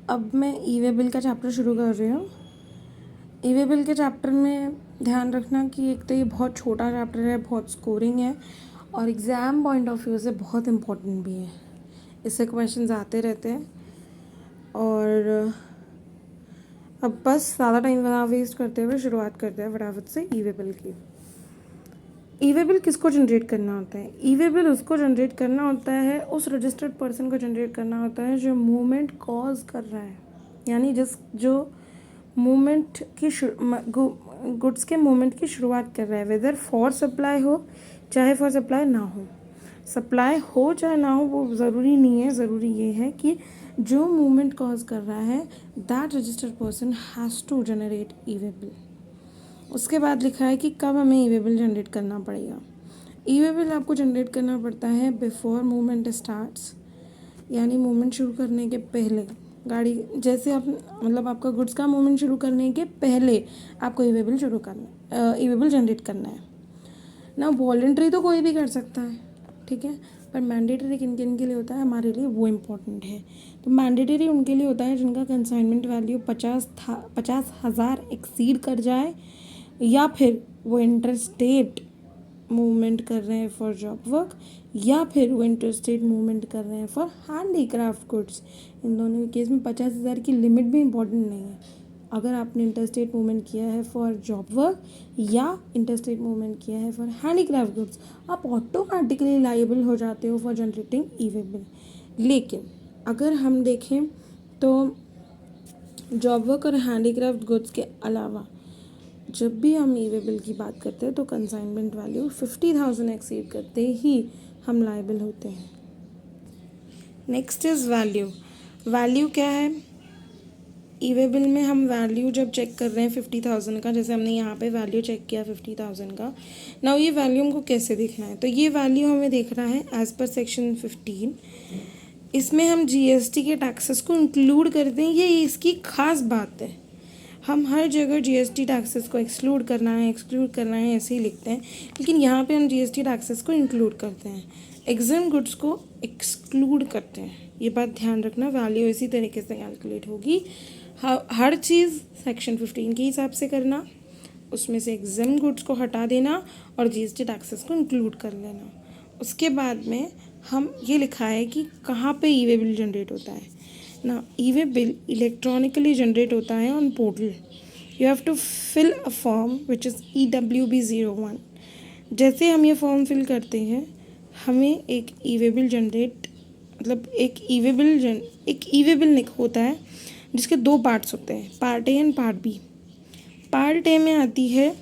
अब मैं ई way bill का चैप्टर शुरू कर रही हूँ। ई वे बिल के चैप्टर में ध्यान रखना कि एक तो ये बहुत छोटा चैप्टर है, बहुत स्कोरिंग है और एग्ज़ाम पॉइंट ऑफ व्यू से बहुत इम्पोर्टेंट भी है। इससे क्वेश्चंस आते रहते हैं। और अब बस ज़्यादा टाइम ना वेस्ट करते हुए शुरुआत करते हैं फटाफट से ई वे बिल की। ई वे बिल किसको जनरेट करना होता है? ई वे बिल उसको जनरेट करना होता है, उस रजिस्टर्ड पर्सन को जनरेट करना होता है जो मूवमेंट कॉज कर रहा है, यानी जो मूवमेंट की गुड्स के मूवमेंट की शुरुआत कर रहा है, वेदर फॉर सप्लाई हो चाहे फॉर सप्लाई ना हो। सप्लाई हो चाहे ना हो वो ज़रूरी नहीं है, ज़रूरी ये है कि जो मूवमेंट कॉज कर रहा है that registered person has to generate e way bill. उसके बाद लिखा है कि कब हमें ई वे बिल जनरेट करना पड़ेगा। ई वे बिल आपको जनरेट करना पड़ता है बिफोर मूवमेंट स्टार्ट्स, यानी मूवमेंट शुरू करने के पहले। गाड़ी जैसे आप मतलब आपका गुड्स का मूवमेंट शुरू करने के पहले आपको ई वे बिल ई वे बिल जनरेट करना है ना। वॉलंटरी तो कोई भी कर सकता है, ठीक है, पर मैंडेटरी किन किन के लिए होता है हमारे लिए वो इम्पोर्टेंट है। तो मैंडेटरी उनके लिए होता है जिनका कंसाइनमेंट वैल्यू 50,000 एक्सीड कर जाए, या फिर वो इंटरस्टेट मूवमेंट कर रहे हैं फॉर जॉब वर्क, या फिर वो इंटरस्टेट मूवमेंट कर रहे हैं फॉर हैंडीक्राफ्ट गुड्स। इन दोनों के केस में 50,000 की लिमिट भी इम्पॉर्टेंट नहीं है। अगर आपने इंटरस्टेट मूवमेंट किया है फॉर जॉब वर्क या इंटरस्टेट मूवमेंट किया है फॉर हैंडीक्राफ्ट गुड्स, आप ऑटोमेटिकली लाइबल हो जाते हो for generating e way bill. लेकिन अगर हम देखें तो जॉब वर्क और हैंडीक्राफ्ट गुड्स के अलावा जब भी हम ई वे बिल की बात करते हैं तो कंसाइनमेंट वैल्यू 50,000 एक्सीड करते ही हम लाइबल होते हैं। Next is value. वैल्यू क्या है? ई वे बिल में हम वैल्यू जब चेक कर रहे हैं 50,000 का, जैसे हमने यहाँ पे वैल्यू चेक किया 50,000 का, नाउ ये वैल्यू हमको कैसे देखना है? तो ये वैल्यू हमें देखना है एज पर सेक्शन 15। इसमें हम जीएसटी के टैक्सेस को इंक्लूड करते हैं, ये इसकी खास बात है। हम हर जगह जीएसटी टैक्सेस को एक्सक्लूड करना है ऐसे ही लिखते हैं, लेकिन यहाँ पे हम जीएसटी टैक्सेस को इंक्लूड करते हैं, एग्जाम गुड्स को एक्सक्लूड करते हैं। ये बात ध्यान रखना, वैल्यू इसी तरीके से कैलकुलेट होगी। हर चीज़ सेक्शन 15 के हिसाब से करना, उसमें से एग्जाम गुड्स को हटा देना और जीएसटी टैक्सेस को इंक्लूड कर लेना। उसके बाद में हम ये लिखा है कि कहाँ पे ई वे बिल जनरेट होता है ना। E way bill electronically generate होता है on portal. You have to fill a form which is EWB01। जैसे हम ये फॉर्म फिल करते हैं हमें एक ई वे बिल जनरेट मतलब एक ई वे बिल होता है जिसके दो पार्ट्स होते हैं, part A and part B. Part A में आती है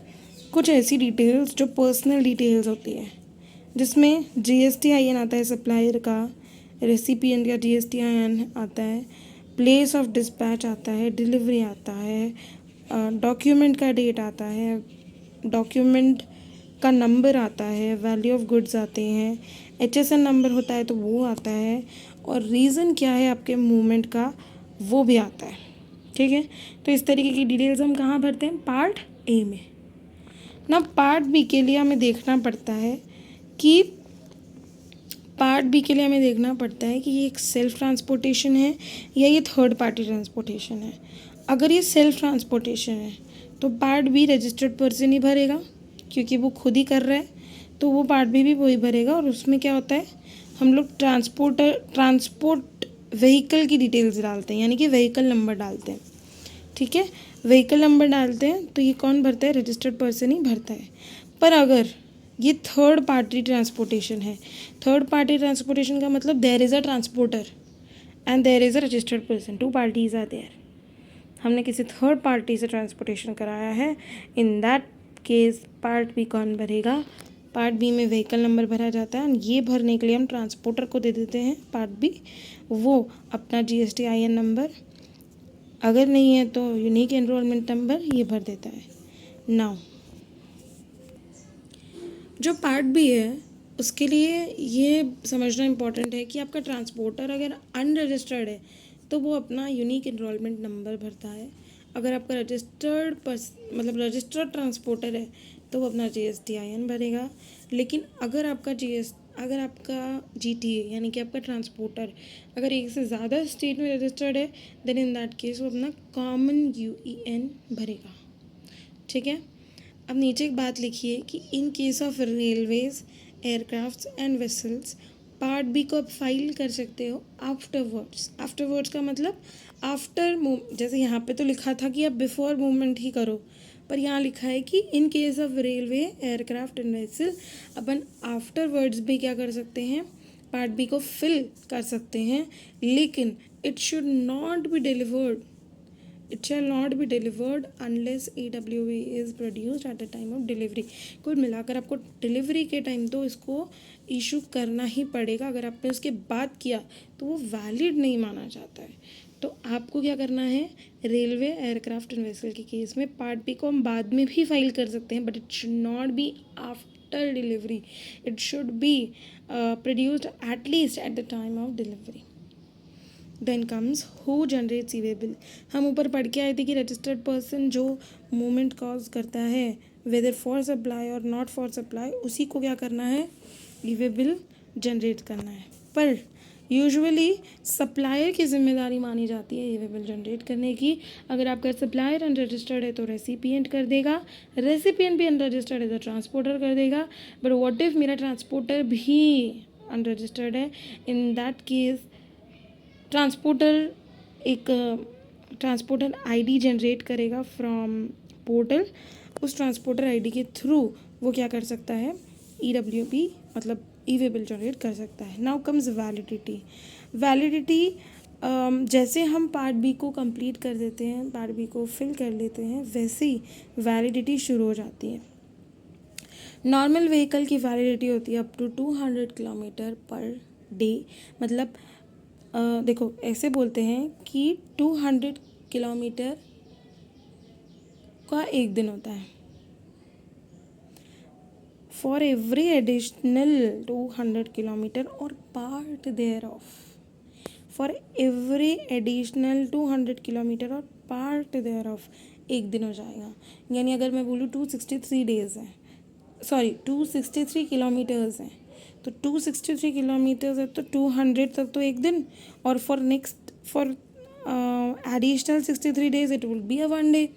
कुछ ऐसी डिटेल्स जो पर्सनल डिटेल्स होती है, जिसमें GSTIN आता है सप्लायर का, रेसिपिएंट का GSTIN आता है, प्लेस ऑफ डिस्पैच आता है, डिलीवरी आता है, डॉक्यूमेंट का डेट आता है, डॉक्यूमेंट का नंबर आता है, वैल्यू ऑफ गुड्स आते हैं, HSN नंबर होता है तो वो आता है, और रीज़न क्या है आपके मूवमेंट का वो भी आता है, ठीक है। तो इस तरीके की डिटेल्स हम कहाँ भरते हैं? पार्ट ए में ना। पार्ट बी के लिए हमें देखना पड़ता है कि ये एक सेल्फ ट्रांसपोर्टेशन है या ये थर्ड पार्टी ट्रांसपोर्टेशन है। अगर ये सेल्फ ट्रांसपोर्टेशन है तो पार्ट बी रजिस्टर्ड पर्सन ही भरेगा, क्योंकि वो खुद ही कर रहा है, तो वो पार्ट बी भी वही भरेगा। और उसमें क्या होता है, हम लोग ट्रांसपोर्ट व्हीकल की डिटेल्स डालते हैं, यानी कि व्हीकल नंबर डालते हैं, ठीक है। व्हीकल नंबर डालते हैं तो ये कौन भरता है? रजिस्टर्ड पर्सन ही भरता है। पर अगर ये थर्ड पार्टी ट्रांसपोर्टेशन है, थर्ड पार्टी ट्रांसपोर्टेशन का मतलब there is a transporter and there is a registered person, two parties are there. हमने किसी थर्ड पार्टी से ट्रांसपोर्टेशन कराया है, in that case part B कौन भरेगा? पार्ट बी में व्हीकल नंबर भरा जाता है। ये भरने के लिए हम ट्रांसपोर्टर को दे देते हैं पार्ट बी, वो अपना GSTIN नंबर, अगर नहीं है तो यूनिक एनरोलमेंट नंबर, ये भर देता है। नाउ जो पार्ट बी है उसके लिए ये समझना इम्पॉर्टेंट है कि आपका ट्रांसपोर्टर अगर अनरजिस्टर्ड है तो वो अपना यूनिक एनरोलमेंट नंबर भरता है। अगर आपका रजिस्टर्ड ट्रांसपोर्टर है तो वो अपना GSTIN भरेगा। लेकिन अगर आपका अगर आपका GTA यानी कि आपका ट्रांसपोर्टर अगर एक से ज़्यादा स्टेट में रजिस्टर्ड है, देन इन दैट केस वो अपना कॉमन UN भरेगा। ठीक है। अब नीचे एक बात लिखिए कि in case of railways, aircrafts and vessels, part B को आप फाइल कर सकते हो आफ्टरवर्ड्स। आफ्टरवर्ड्स का मतलब आफ्टर मूव, जैसे यहाँ पे तो लिखा था कि आप बिफोर मूवमेंट ही करो, पर यहाँ लिखा है कि in case of railway, aircraft and vessel upon afterwards भी क्या कर सकते हैं, पार्ट बी को फिल कर सकते हैं, लेकिन it should not be delivered, it shall not be delivered unless EWE is produced at the time of delivery। कुल मिलाकर आपको डिलीवरी के टाइम तो इसको इशू करना ही पड़ेगा। अगर आपने उसके बाद किया तो वो वैलिड नहीं माना जाता है। तो आपको क्या करना है, रेलवे, एयरक्राफ्ट एंड वेसल के केस में पार्ट बी को हम बाद में भी फाइल कर सकते हैं, but it should not be after delivery, it should be produced at least at the time of delivery. Then comes who generates e way bill. हम ऊपर पढ़ के आए थे कि रजिस्टर्ड पर्सन जो मूवमेंट कॉज करता है वेदर फॉर सप्लाई और नॉट फॉर सप्लाई, उसी को क्या करना है, ई वे बिल जनरेट करना है। पर यूजुअली सप्लायर की जिम्मेदारी मानी जाती है ई वे बिल जनरेट करने की। अगर आपका सप्लायर अनरजिस्टर्ड है तो रेसिपिएंट कर देगा, रेसिपिएंट भी अनरजिस्टर्ड है तो ट्रांसपोर्टर कर देगा। बट व्हाट इफ़ मेरा ट्रांसपोर्टर भी अनरजिस्टर्ड है, इन दैट केस ट्रांसपोर्टर एक ट्रांसपोर्टर आईडी जनरेट करेगा फ्रॉम पोर्टल। उस ट्रांसपोर्टर आईडी के थ्रू वो क्या कर सकता है, EWB मतलब ई वे बिल जनरेट कर सकता है। Now comes validity. वैलिडिटी जैसे हम पार्ट बी को कंप्लीट कर देते हैं, पार्ट बी को फिल कर लेते हैं, वैसे ही वैलिडिटी शुरू हो जाती है। नॉर्मल व्हीकल की वैलिडिटी होती है up to 200 kilometre per day. मतलब देखो ऐसे बोलते हैं कि 200 किलोमीटर का एक दिन होता है। फॉर एवरी एडिशनल 200 किलोमीटर और part thereof, for every additional 200 kilometre और पार्ट देयर ऑफ एक दिन हो जाएगा। यानी अगर मैं बोलूँ 263 डेज है, सॉरी 263 किलोमीटर्स हैं, तो 263 किलोमीटर्स है तो 200 तक तो एक दिन, और for additional 63 days it will be a 1 day.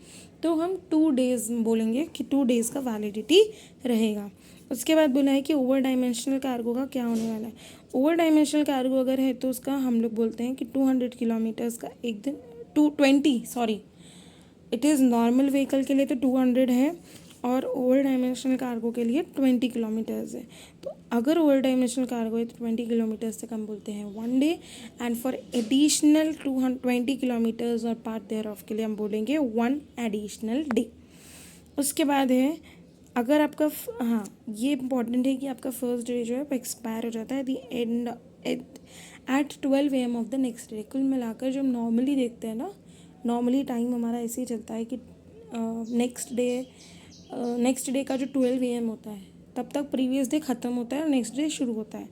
तो हम 2 डेज बोलेंगे कि 2 डेज का वैलिडिटी रहेगा। उसके बाद बोला है कि ओवर डायमेंशनल कार्गो का क्या होने वाला है। ओवर डायमेंशनल कार्गो अगर है तो उसका हम लोग बोलते हैं कि 200 किलोमीटर्स का एक दिन 220 sorry, it is normal vehicle के लिए तो 200 है और ओवर डायमेंशनल कार्गो के लिए 20 किलोमीटर्स है। तो अगर ओवर डायमेंशनल कार्गो है तो 20 किलोमीटर्स से कम बोलते हैं 1 day, and for additional 220 kilometres और पार्ट देयर ऑफ के लिए हम बोलेंगे 1 एडिशनल डे। उसके बाद है अगर आपका हाँ ये इम्पॉर्टेंट है कि आपका फर्स्ट डे जो है वो एक्सपायर हो जाता है the end at 12 AM of the next day. कुल मिलाकर जो हम नॉर्मली देखते हैं ना, नॉर्मली टाइम हमारा ऐसे ही चलता है कि नेक्स्ट डे का जो 12 AM होता है तब तक प्रीवियस डे ख़त्म होता है और नेक्स्ट डे शुरू होता है।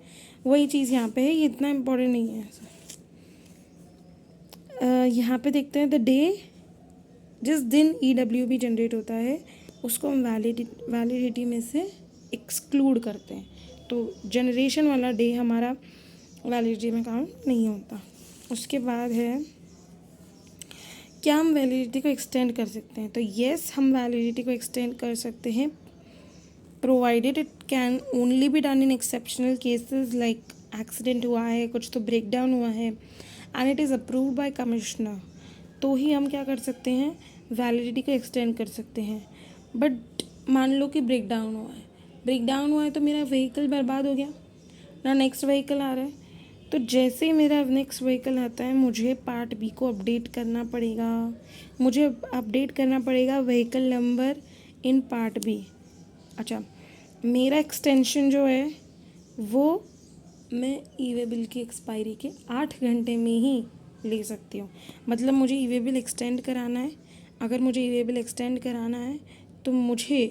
वही चीज़ यहाँ पे है, ये इतना इम्पोर्टेंट नहीं है। यहाँ पे देखते हैं द डे जिस दिन EWB जनरेट होता है उसको हम वैलिडिटी में से एक्सक्लूड करते हैं, तो जनरेशन वाला डे हमारा वैलिडिटी में काउंट नहीं होता। उसके बाद है क्या हम वैलिडिटी को एक्सटेंड कर सकते हैं, तो येस हम वैलिडिटी को एक्सटेंड कर सकते हैं provided it can only be done in exceptional cases like accident हुआ है, कुछ तो ब्रेक डाउन हुआ है and it is approved by commissioner, तो ही हम क्या कर सकते हैं, वैलिडिटी को एक्सटेंड कर सकते हैं। बट मान लो कि ब्रेक डाउन हुआ है तो मेरा व्हीकल बर्बाद हो गया ना, नेक्स्ट व्हीकल आ रहा है, तो जैसे ही मेरा नेक्स्ट व्हीकल आता है मुझे पार्ट बी को अपडेट करना पड़ेगा, vehicle number in part B. अच्छा, मेरा एक्सटेंशन जो है वो मैं ई वे बिल की एक्सपायरी के 8 घंटे में ही ले सकती हूँ। मतलब मुझे ई वे बिल एक्सटेंड कराना है, अगर मुझे ई वे बिल एक्सटेंड कराना है तो मुझे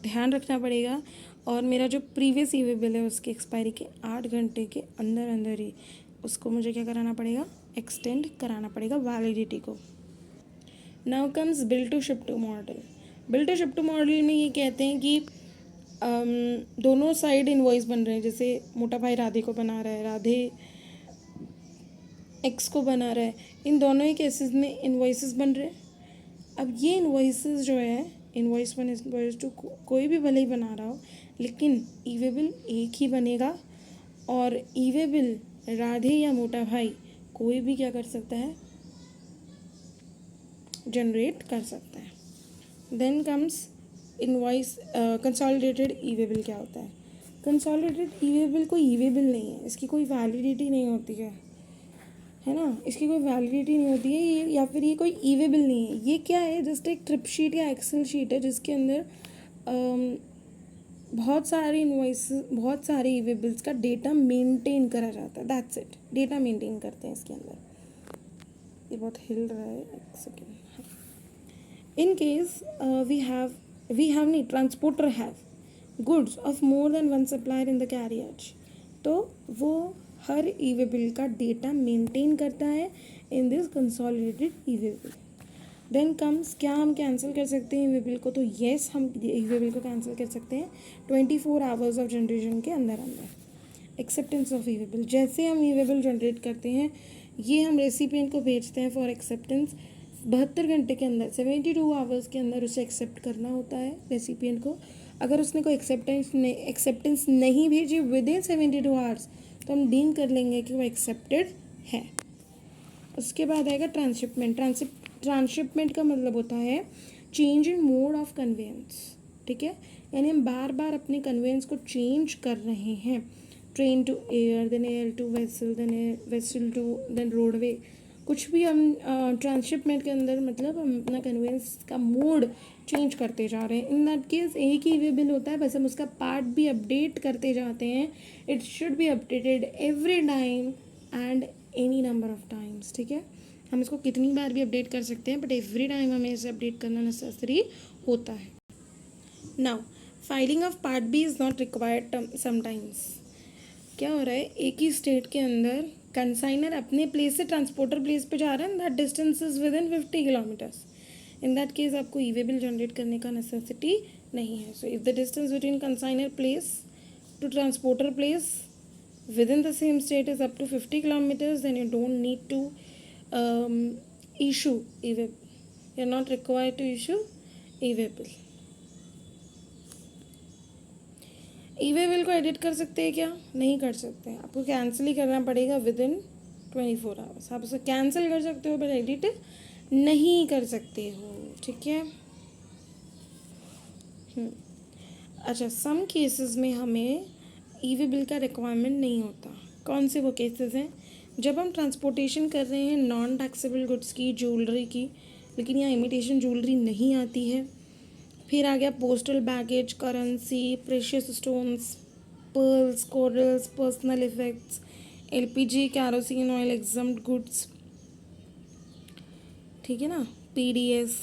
ध्यान रखना पड़ेगा और मेरा जो प्रीवियस ई वे बिल है उसकी एक्सपायरी के 8 घंटे के अंदर ही उसको मुझे क्या कराना पड़ेगा, एक्सटेंड कराना पड़ेगा वैलिडिटी को। Now comes bill to ship to model. Bill to ship to model में ये कहते हैं कि दोनों साइड इनवॉइस बन रहे हैं, जैसे मोटा भाई राधे को बना रहा है, राधे एक्स को बना रहा है, इन दोनों ही केसेस में इनवॉइसेस बन रहे हैं। अब ये इनवॉइसेस जो है, इनवॉइस 1 इनवॉइस 2 कोई भी भले ही बना रहा हो, लेकिन ई-वे बिल एक ही बनेगा और ई-वे बिल राधे या मोटा भाई कोई भी क्या कर सकता है, जनरेट कर सकता है। Then comes invoice consolidated e way bill. क्या होता है कंसोलिडेटेड ई-वे बिल? कोई ई-वे बिल नहीं है, इसकी कोई वैलिडिटी नहीं होती है ना, इसकी कोई वैलिडिटी नहीं होती है ये, या फिर ये कोई ई-वे बिल नहीं है। ये क्या है, जस्ट एक ट्रिप शीट या एक्सेल शीट है जिसके अंदर बहुत सारे इनवॉइस, बहुत सारे ई-वे बिल्स का डेटा मेंटेन करा जाता है। दैट्स इट, डेटा मेंटेन करते हैं इसके अंदर। ये बहुत हिल रहा है, एक second. In case we have नहीं, transporter have goods of more than one supplier in the carriage, तो वो हर ई-वे बिल का डेटा मेंटेन करता है in this consolidated e way bill. Then comes, क्या हम कैंसिल कर सकते हैं ई-वे बिल को? तो येस, हम ई-वे बिल को कैंसिल कर सकते हैं 24 आवर्स ऑफ जनरेशन के अंदर अंदर। एक्सेप्टेंस ऑफ ई-वे बिल, जैसे हम ई-वे बिल जनरेट करते हैं, ये हम रेसिपिएंट को भेजते हैं फॉर एक्सेप्टेंस। 72 घंटे के अंदर, 72 आवर्स के अंदर उसे एक्सेप्ट करना होता है रेसिपिएंट को। अगर उसने कोई एक्सेप्टेंस नहीं भेजी विद इन 72 आवर्स, तो हम डीम कर लेंगे कि वो एक्सेप्टेड है। उसके बाद आएगा ट्रांसशिपमेंट। ट्रांसशिपमेंट का मतलब होता है change in mode of conveyance, ठीक है, यानी हम बार बार अपने कन्वेंस को चेंज कर रहे हैं। Train to air, then air to vessel, then vessel to then roadway, कुछ भी हम ट्रांसशिपमेंट के अंदर मतलब हम अपना कन्वेंस का मोड चेंज करते जा रहे हैं। इन दैट केस एक ही ई-वे बिल होता है, बस हम उसका पार्ट भी अपडेट करते जाते हैं। It should be updated every time and any number of times, ठीक है। हम इसको कितनी बार भी अपडेट कर सकते हैं, बट एवरी टाइम हमें इसे अपडेट करना नेसेसरी होता है। Now filing of part B is not required sometimes. क्या हो रहा है, एक ही स्टेट के अंदर कंसाइनर अपने प्लेस से ट्रांसपोर्टर प्लेस पे जा रहा है, that distance is within 50 kilometres. In that case आपको ई-वे बिल जनरेट करने का नेसेसिटी नहीं है। So if the distance between consignor place to transporter place within the same state is up to 50 kilometres, then you don't need to issue e way bill, you are not required to issue e way bill. E way bill को edit कर सकते हैं क्या? नहीं कर सकते हैं, आपको कैंसिल ही करना पड़ेगा विद इन 24 आवर्स। आप उसे कैंसिल कर सकते हो बट एडिट नहीं कर सकते हो, ठीक है। अच्छा, सम केसेस में हमें ई-वे बिल का रिक्वायरमेंट नहीं होता। कौन से वो केसेस हैं? जब हम ट्रांसपोर्टेशन कर रहे हैं नॉन टैक्सेबल गुड्स की, ज्वेलरी की, लेकिन यहाँ इमिटेशन ज्वेलरी नहीं आती है। फिर आ गया postal baggage, currency, precious stones, pearls, corals, personal effects, LPG, kerosene oil, exempt goods, ठीक है ना। पीडीएस,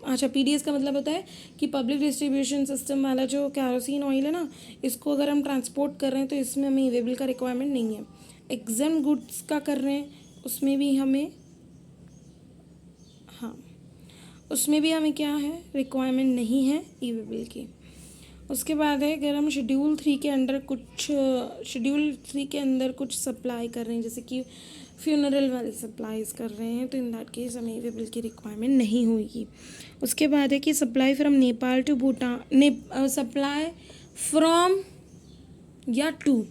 अच्छा पीडीएस का मतलब होता है कि पब्लिक डिस्ट्रीब्यूशन सिस्टम वाला जो कैरोसिन ऑयल है ना, इसको अगर हम ट्रांसपोर्ट कर रहे हैं तो इसमें हमें ई-वे बिल का रिक्वायरमेंट नहीं है। एग्जम्प्ट गुड्स का कर रहे हैं, उसमें भी हमें, हाँ उसमें भी हमें क्या है, रिक्वायरमेंट नहीं है ई-वे बिल की। उसके बाद है, अगर हम शेड्यूल 3 के अंदर कुछ सप्लाई कर रहे हैं, जैसे कि फ्यूनरल वाले सप्लाईज कर रहे हैं, तो इन दैट केस हमें ई-वे बिल की रिक्वायरमेंट नहीं होगी। उसके बाद है कि supply from Nepal to Bhutan, supply from या टू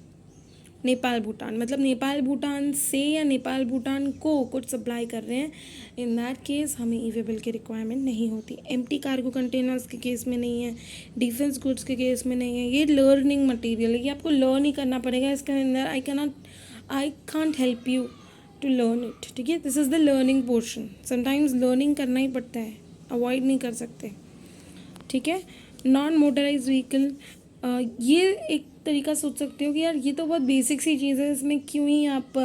नेपाल भूटान, मतलब नेपाल भूटान से या नेपाल भूटान को कुछ सप्लाई कर रहे हैं, इन दैट केस हमें ई-वे बिल की रिक्वायरमेंट नहीं होती। एम्प्टी कार्गो कंटेनर्स के केस में नहीं है, डिफेंस गुड्स के केस में नहीं है। ये लर्निंग मटेरियल है, ये आपको लर्न ही करना पड़ेगा इसके अंदर। I can't help you to learn it, ठीक है। This is the learning portion. Sometimes learning करना ही पड़ता है, अवॉइड नहीं कर सकते, ठीक है। नॉन मोटराइज व्हीकल, ये एक तरीका सोच सकते हो कि यार ये तो बहुत बेसिक सी चीज़ है, इसमें क्यों ही आप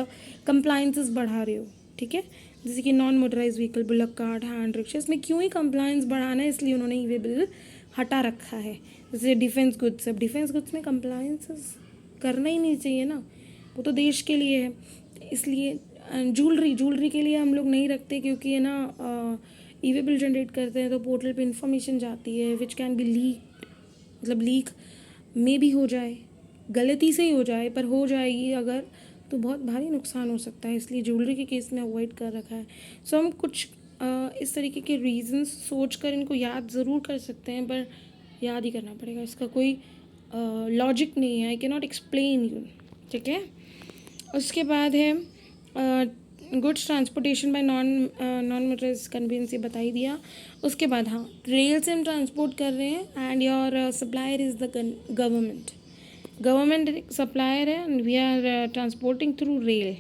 कंप्लाइंसेस बढ़ा रहे हो, ठीक है। जैसे कि non motorise vehicle, bullock cart, hand rickshaw, इसमें क्यों ही कंप्लाइंस बढ़ाना है, इसलिए उन्होंने ई-वे बिल हटा रखा है। जैसे डिफेंस गुड्स, अब डिफेंस गुड्स में कंप्लाइंसेस करना ही नहीं चाहिए ना, वो तो देश के लिए है। इसलिए ज्वेलरी के लिए हम लोग नहीं रखते, क्योंकि है ना ई-वे बिल जनरेट करते हैं तो पोर्टल पे इंफॉर्मेशन जाती है विच कैन बी लीक, मतलब लीक मे भी हो जाए, गलती से ही हो जाए, पर हो जाएगी अगर तो बहुत भारी नुकसान हो सकता है, इसलिए ज्वेलरी के केस में अवॉइड कर रखा है। सो हम कुछ इस तरीके के रीजंस सोच कर इनको याद ज़रूर कर सकते हैं, पर याद ही करना पड़ेगा, इसका कोई लॉजिक नहीं है, I can not explain you. ठीक है, उसके बाद है goods transportation by non motorise conveyance, ये बता ही दिया। उसके बाद हाँ, रेल से हम ट्रांसपोर्ट कर रहे हैं and your supplier is the government supplier है and we are transporting through rail.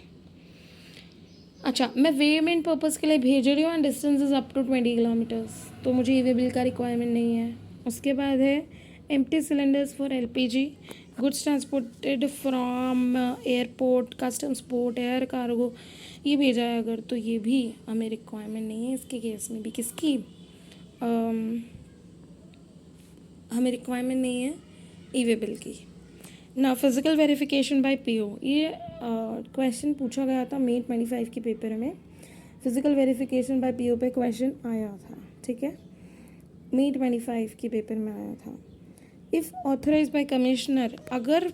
अच्छा, मैं वेमेंट पर्पज़ के लिए भेज रही हूँ and distance is up to 20 kilometres, तो मुझे ईवे बिल का रिक्वायरमेंट नहीं है। उसके बाद है empty cylinders for LPG, goods transported from airport, customs port, air cargo, ये भेजा है अगर, तो ये भी हमें रिक्वायरमेंट नहीं है इसके केस में भी। किसकी हमें रिक्वायरमेंट नहीं है ईवे बिल की ना। फिजिकल वेरिफिकेशन बाय पीओ, ये क्वेश्चन पूछा गया था May 25 के पेपर में। फिजिकल वेरिफिकेशन बाय पीओ पे क्वेश्चन आया था, ठीक है, May 25 के पेपर में आया था। इफ़ ऑथराइज बाय कमिश्नर, अगर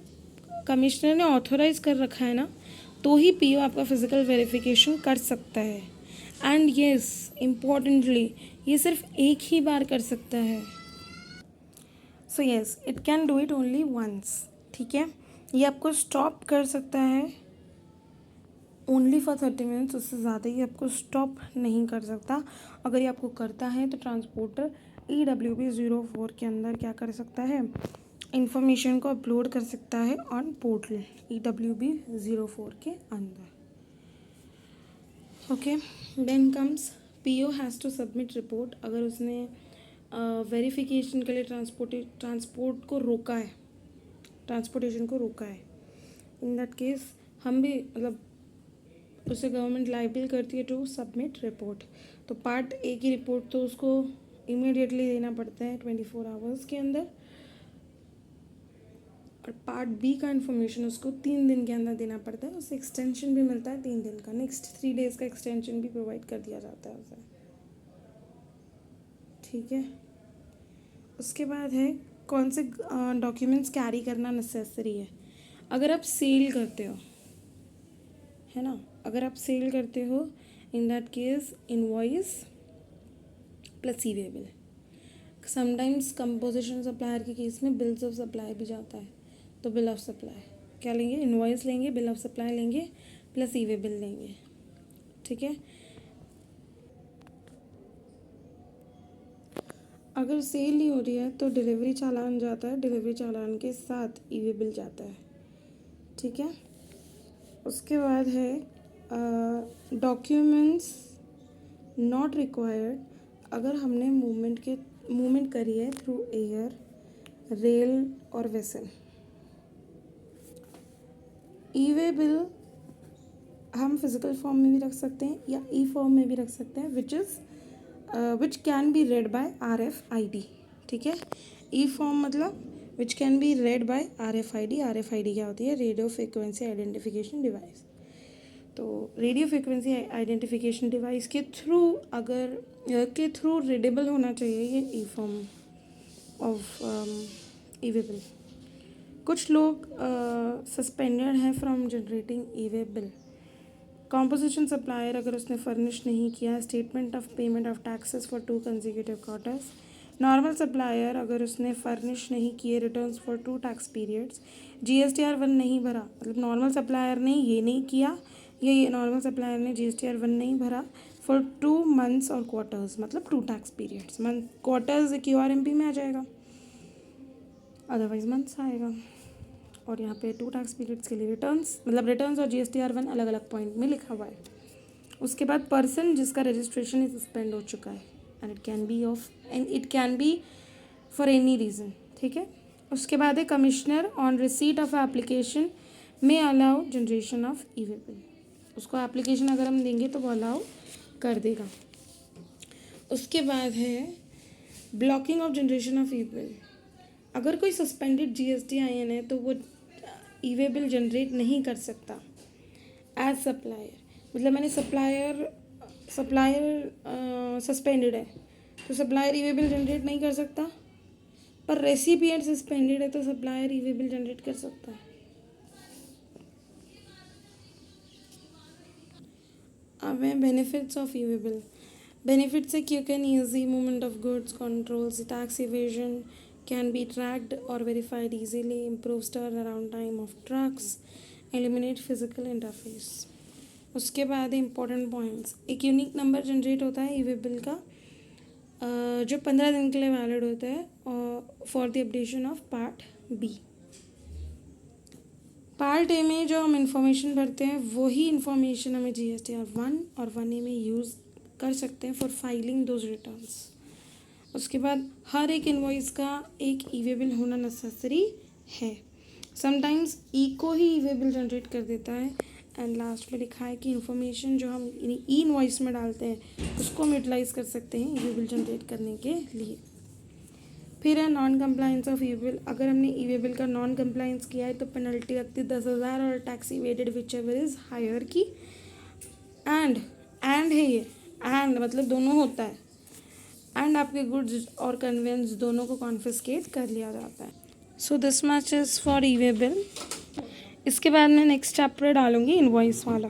कमिश्नर ने ऑथराइज कर रखा है ना, तो ही पीओ आपका फिजिकल वेरिफिकेशन कर सकता है। एंड येस, इम्पॉर्टेंटली, ये सिर्फ एक ही बार कर सकता है। So yes, it can do it only once. ठीक है, ये आपको स्टॉप कर सकता है ओनली फॉर 30 मिनट्स, उससे ज़्यादा ही आपको स्टॉप नहीं कर सकता। अगर ये आपको करता है तो ट्रांसपोर्टर EWB04 के अंदर क्या कर सकता है, इंफॉर्मेशन को अपलोड कर सकता है ऑन पोर्टल EWB04 के अंदर। Okay, then comes PO has to submit report. अगर उसने वेरिफिकेशन के लिए ट्रांसपोर्ट को रोका है, ट्रांसपोर्टेशन को रोका है, इन दैट केस हम भी मतलब उसे गवर्नमेंट लाइबल करती है टू सबमिट रिपोर्ट। तो पार्ट ए की रिपोर्ट तो उसको इमीडिएटली देना पड़ता है 24 आवर्स के अंदर, और पार्ट बी का इन्फॉर्मेशन उसको 3 दिन के अंदर देना पड़ता है। उसे एक्सटेंशन भी मिलता है 3 दिन का, नेक्स्ट 3 डेज़ का एक्सटेंशन भी प्रोवाइड कर दिया जाता है उसे। ठीक है, उसके बाद है कौन से डॉक्यूमेंट्स कैरी करना नेसेसरी है। अगर आप सेल करते हो, है ना, अगर आप सेल करते हो, इन that case invoice plus E way bill. Sometimes composition supplier के केस में बिल्स ऑफ सप्लाई भी जाता है, तो बिल ऑफ सप्लाई क्या लेंगे, इनवॉइस लेंगे, बिल ऑफ सप्लाई लेंगे, प्लस ई वे बिल लेंगे। ठीक है, अगर सेल नहीं हो रही है तो डिलीवरी चालान जाता है, डिलीवरी चालान के साथ ई वे बिल जाता है। ठीक है, उसके बाद है डॉक्यूमेंट्स नॉट रिक्वायर्ड। अगर हमने मूवमेंट करी है थ्रू एयर, रेल और वेसल, ई वे बिल हम फिजिकल फॉर्म में भी रख सकते हैं या ई फॉर्म में भी रख सकते हैं, which can be read by RFID। ठीक है, ई फॉर्म मतलब which can be read by RFID। RFID क्या होती है, रेडियो फ्रिक्वेंसी आइडेंटिफिकेशन डिवाइस। तो रेडियो फ्रिक्वेंसी आइडेंटिफिकेशन डिवाइस के थ्रू रीडेबल होना चाहिए ये e form of e way bill. कुछ लोग सस्पेंडेड हैं from generating e way bill. Composition supplier, अगर उसने फर्निश नहीं किया statement of payment of taxes for 2 consecutive quarters. Normal supplier, अगर उसने फर्निश नहीं किए returns for 2 tax periods. GSTR 1 नहीं भरा, मतलब नॉर्मल सप्लायर ने ये नहीं किया, ये नॉर्मल सप्लायर ने GSTR 1 नहीं भरा फॉर 2 मंथ्स और क्वार्टर्स, मतलब 2 tax periods. Month quarters QRMP में आ जाएगा, अदरवाइज मंथ्स आएगा। और यहाँ पे 2 टैक्स पीरियड्स के लिए रिटर्न्स, मतलब रिटर्न्स और GSTR 1 अलग अलग पॉइंट में लिखा हुआ है। उसके बाद पर्सन जिसका रजिस्ट्रेशन सस्पेंड हो चुका है, and it can be for any reason. ठीक है, उसके बाद है commissioner on receipt of application में allow generation of e way bill. उसको एप्लीकेशन अगर हम देंगे तो वो अलाउ कर देगा। उसके बाद है blocking of generation of E bill. अगर कोई सस्पेंडेड GSTIN है तो वो ई वे बिल जनरेट नहीं कर सकता एज सप्लायर। मतलब मैंने सप्लायर सस्पेंडेड है तो supplier e way bill generate नहीं कर सकता, पर रेसिपिएंट सस्पेंडेड है तो supplier e way bill generate कर सकता है। अब है benefits of e way bill. Benefits है quick and easy movement of goods, controls tax evasion, can be tracked और verified easily, improves turnaround time of trucks, eliminate physical interface. उसके बाद important points, एक यूनिक नंबर जनरेट होता है ई way bill का जो 15 दिन के लिए वैलिड होता है for the updation of part B. Part A में जो हम इंफॉर्मेशन भरते हैं वही इंफॉर्मेशन हमें GSTR 1 और 1A में यूज़ कर सकते हैं फॉर फाइलिंग दोज रिटर्न्स। उसके बाद हर एक इनवॉइस का एक ई वे बिल होना नेसेसरी है। समटाइम्स ई को ही ई वे बिल जनरेट कर देता है। एंड लास्ट में लिखा है कि इन्फॉर्मेशन जो हम ई इनवॉइस में डालते हैं उसको हम यूटिलाइज़ कर सकते हैं ई वे बिल जनरेट करने के लिए। फिर है non compliance of e way bill. अगर हमने ई वे बिल का नॉन कंप्लाइंस किया है तो पेनल्टी लगती है 10,000 और tax evaded whichever is higher की। एंड है ये, एंड मतलब दोनों होता है। एंड आपके गुड्स और कन्वेंस दोनों को कॉन्फिस्केट कर लिया जाता है। So this much is for E way bill. इसके बाद मैं नेक्स्ट चैप्टर डालूँगी इनवॉइस वाला।